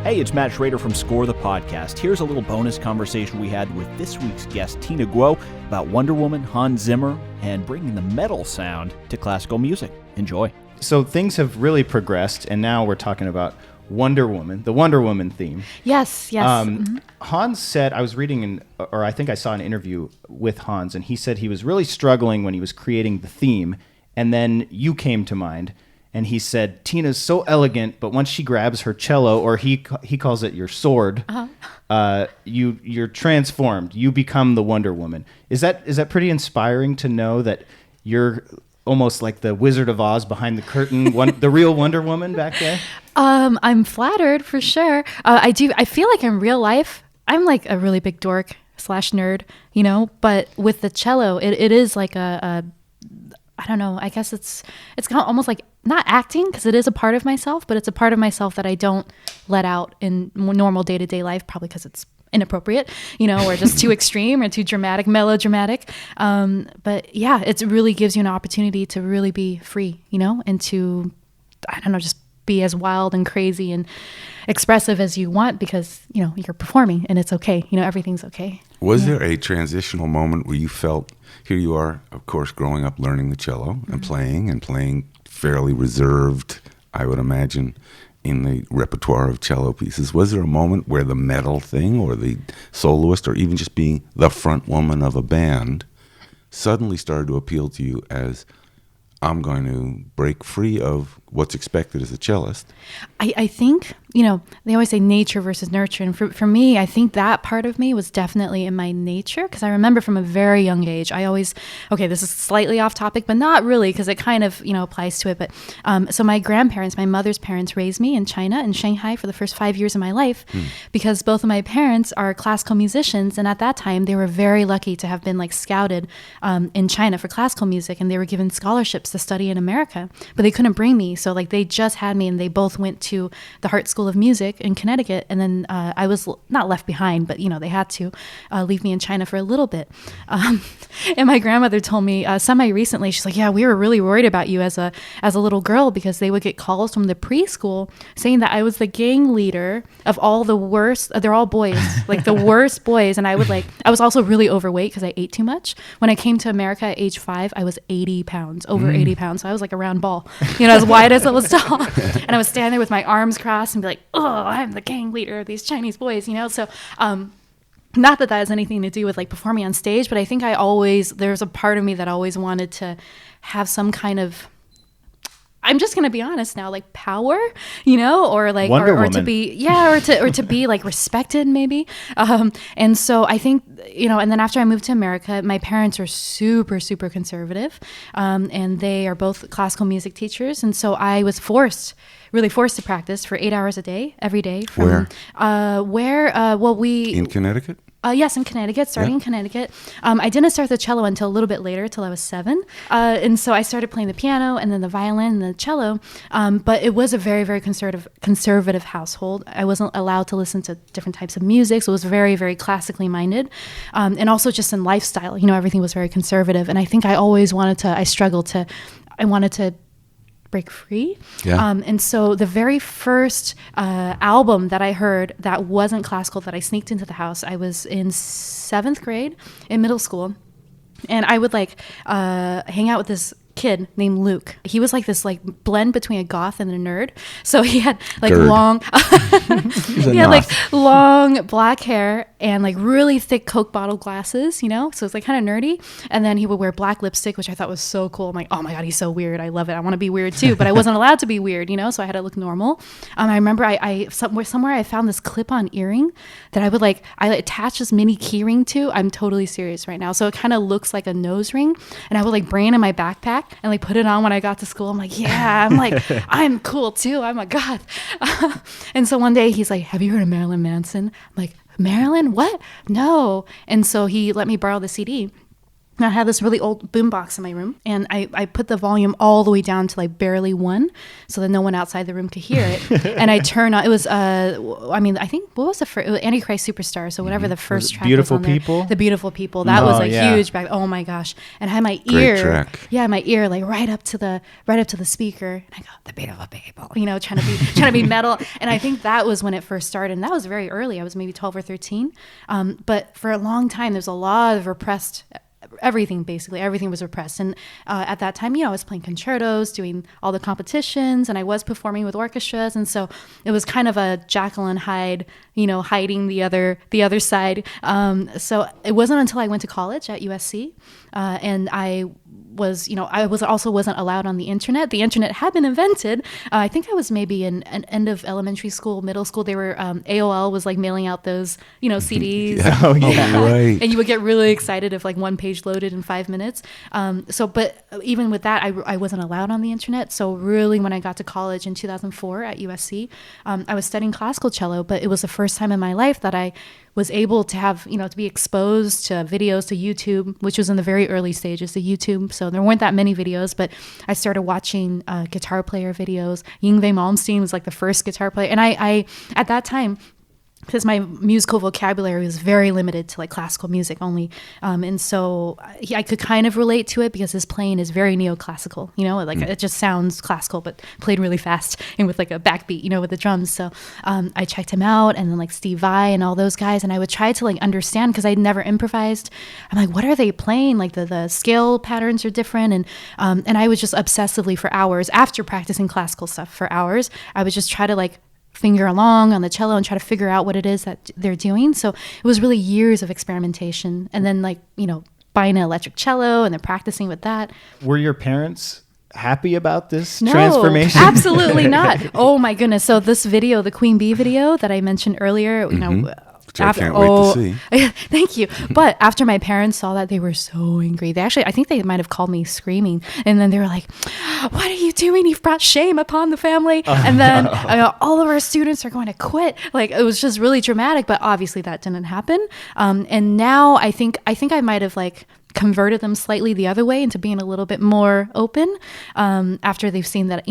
Hey, it's Matt Schrader from Score the Podcast. Here's a little bonus conversation we had with this week's guest, Tina Guo, about Wonder Woman, Hans Zimmer, and bringing the metal sound to classical music. Enjoy. So things have really progressed, and now we're talking about Wonder Woman, the Wonder Woman theme. Yes. Hans said, I was reading, or I think I saw an interview with Hans, and he said he was really struggling when he was creating the theme, and then you came to mind. And he said, Tina's so elegant, but once she grabs her cello, or he calls it your sword, you're transformed. You become the Wonder Woman. Is that pretty inspiring to know that you're almost like the Wizard of Oz behind the curtain, the real Wonder Woman back there? I'm flattered for sure. I feel like in real life, I'm like a really big dork / nerd, but with the cello, it is like I don't know. I guess it's kind of almost like not acting, because it is a part of myself, but it's a part of myself that I don't let out in normal day-to-day life, probably because it's inappropriate, or just too extreme or too dramatic, melodramatic. But yeah, it really gives you an opportunity to really be free, and to, I don't know, just be as wild and crazy and expressive as you want, because, you're performing and it's okay. Everything's okay. Was there a transitional moment where you felt, here you are, of course, growing up learning the cello and playing fairly reserved, I would imagine, in the repertoire of cello pieces. Was there a moment where the metal thing, or the soloist, or even just being the front woman of a band suddenly started to appeal to you as, I'm going to break free of what's expected as a cellist? I think, they always say nature versus nurture. And for me, I think that part of me was definitely in my nature, because I remember from a very young age, this is slightly off topic, but not really, because it kind of, applies to it. But so my grandparents, my mother's parents, raised me in China, in Shanghai, for the first 5 years of my life, because both of my parents are classical musicians. And at that time, they were very lucky to have been scouted in China for classical music. And they were given scholarships to study in America, but they couldn't bring me. So they just had me, and they both went to the Hart School of Music in Connecticut. And then I was not left behind, but they had to leave me in China for a little bit. And my grandmother told me semi-recently, she's like, yeah, we were really worried about you as a little girl, because they would get calls from the preschool saying that I was the gang leader of all the worst, they're all boys, like the worst boys. And I was also really overweight because I ate too much. When I came to America at age 5, I was 80 pounds, over 80 pounds. So I was like a round ball, as wide as it was tall. And I was standing there with my arms crossed and be like, oh, I'm the gang leader of these Chinese boys, So not that has anything to do with performing on stage, but I think there's a part of me that always wanted to have some kind of, I'm just going to be honest now, power, or or to be, or to be respected maybe. And so I think, and then after I moved to America, my parents are super, super conservative. And they are both classical music teachers. And so I was really forced to practice for 8 hours a day, every day. Where? In Connecticut? Yes, in Connecticut, starting in Connecticut. I didn't start the cello until a little bit later, till I was 7. And so I started playing the piano and then the violin and the cello. But it was a very, very conservative household. I wasn't allowed to listen to different types of music, so it was very, very classically minded. And also just in lifestyle, everything was very conservative. And I think I wanted to break free. Yeah. And so the very first album that I heard that wasn't classical, that I sneaked into the house, I was in 7th grade in middle school. And I would hang out with this kid named Luke. He was this blend between a goth and a nerd. So he had long long black hair and really thick Coke bottle glasses, so it's kind of nerdy. And then he would wear black lipstick, which I thought was so cool. I'm like, oh my God, he's so weird. I love it. I want to be weird too, but I wasn't allowed to be weird, so I had to look normal. I remember somewhere I found this clip-on earring that I would I attached this mini key ring to. I'm totally serious right now. So it kind of looks like a nose ring, and I would bring it in my backpack and put it on when I got to school. I'm like, yeah, I'm cool too. I'm a goth. And so one day he's like, have you heard of Marilyn Manson? I'm like, Marilyn? What? No. And so he let me borrow the CD. And I had this really old boombox in my room, and I put the volume all the way down to like barely 1, so that no one outside the room could hear it. And I turned on, it was, I think, what was the first, it was Antichrist Superstar, so whatever the first track Beautiful was on there. People? The Beautiful People. That was like yeah. huge back, oh my gosh. And I had my Great ear, track. my ear like right up to the speaker, and I go, the Beautiful People, trying to be metal. And I think that was when it first started, and that was very early. I was maybe 12 or 13. But for a long time, there's a lot of repressed everything was repressed. And at that time, I was playing concertos, doing all the competitions, and I was performing with orchestras. And so it was kind of a Jekyll and Hyde, hiding the other side. So it wasn't until I went to college at USC, and I wasn't allowed on the internet. The internet had been invented. I think I was maybe in an end of elementary school, middle school. They were AOL was like mailing out those CDs. Yeah. Oh, right. And you would get really excited if like one page loaded in 5 minutes. But even with that, I wasn't allowed on the internet. So really, when I got to college in 2004 at USC, I was studying classical cello. But it was the first time in my life that I was able to have, to be exposed to videos, to YouTube, which was in the very early stages of YouTube. So there weren't that many videos, but I started watching guitar player videos. Yngwie Malmsteen was like the first guitar player. And I at that time, because my musical vocabulary was very limited to like classical music only. And so I could kind of relate to it because his playing is very neoclassical, it just sounds classical, but played really fast and with like a backbeat, with the drums. So I checked him out, and then like Steve Vai and all those guys. And I would try to like understand, because I'd never improvised. I'm like, what are they playing? Like the scale patterns are different. And I would just obsessively for hours, after practicing classical stuff for hours, I would just try to like finger along on the cello and try to figure out what it is that they're doing. So it was really years of experimentation, and then like, buying an electric cello and then practicing with that. Were your parents happy about this transformation? Absolutely not. Oh my goodness. So this video, the Queen Bee video that I mentioned earlier, Which I can't wait to see. Thank you. But after my parents saw that, they were so angry. I think they might have called me screaming. And then they were like, what are you doing? You've brought shame upon the family. And then all of our students are going to quit. Like, it was just really dramatic, but obviously that didn't happen. And now I think I might have like converted them slightly the other way into being a little bit more open after they've seen that,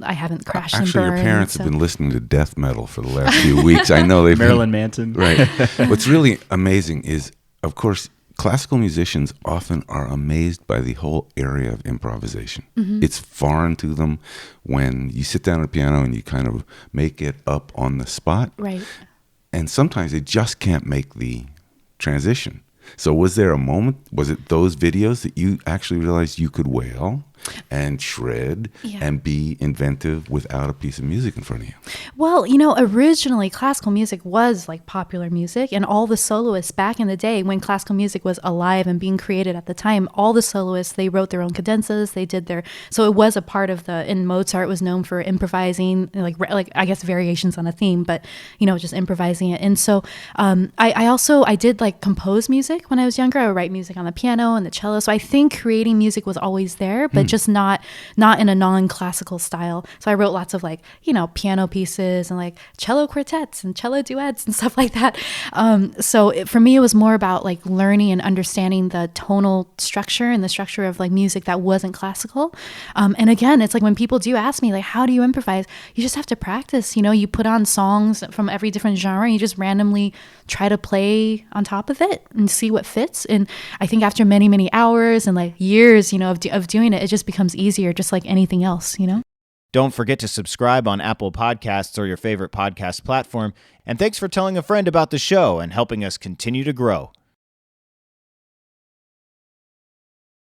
I haven't crashed and burned. Actually, your parents have been listening to death metal for the last few weeks. I know they've Marilyn Manson. Right. What's really amazing is, of course, classical musicians often are amazed by the whole area of improvisation. Mm-hmm. It's foreign to them when you sit down at a piano and you kind of make it up on the spot. Right. And sometimes they just can't make the transition. So was there a moment, was it those videos that you actually realized you could wail and shred and be inventive without a piece of music in front of you? Well, originally classical music was like popular music, and all the soloists back in the day when classical music was alive and being created at the time, all the soloists, they wrote their own cadenzas, so it was a part of and Mozart was known for improvising, like I guess variations on a theme, but, just improvising it. And so I did like compose music when I was younger. I would write music on the piano and the cello. So I think creating music was always there, but just not in a non-classical style. So I wrote lots of like, piano pieces and like cello quartets and cello duets and stuff like that. For me, it was more about like learning and understanding the tonal structure and the structure of like music that wasn't classical. And again, it's like when people do ask me like, how do you improvise? You just have to practice. You put on songs from every different genre and you just randomly try to play on top of it and see what fits. And I think after many, many hours and like years, of doing it, it just becomes easier, just like anything else, Don't forget to subscribe on Apple Podcasts or your favorite podcast platform. And thanks for telling a friend about the show and helping us continue to grow.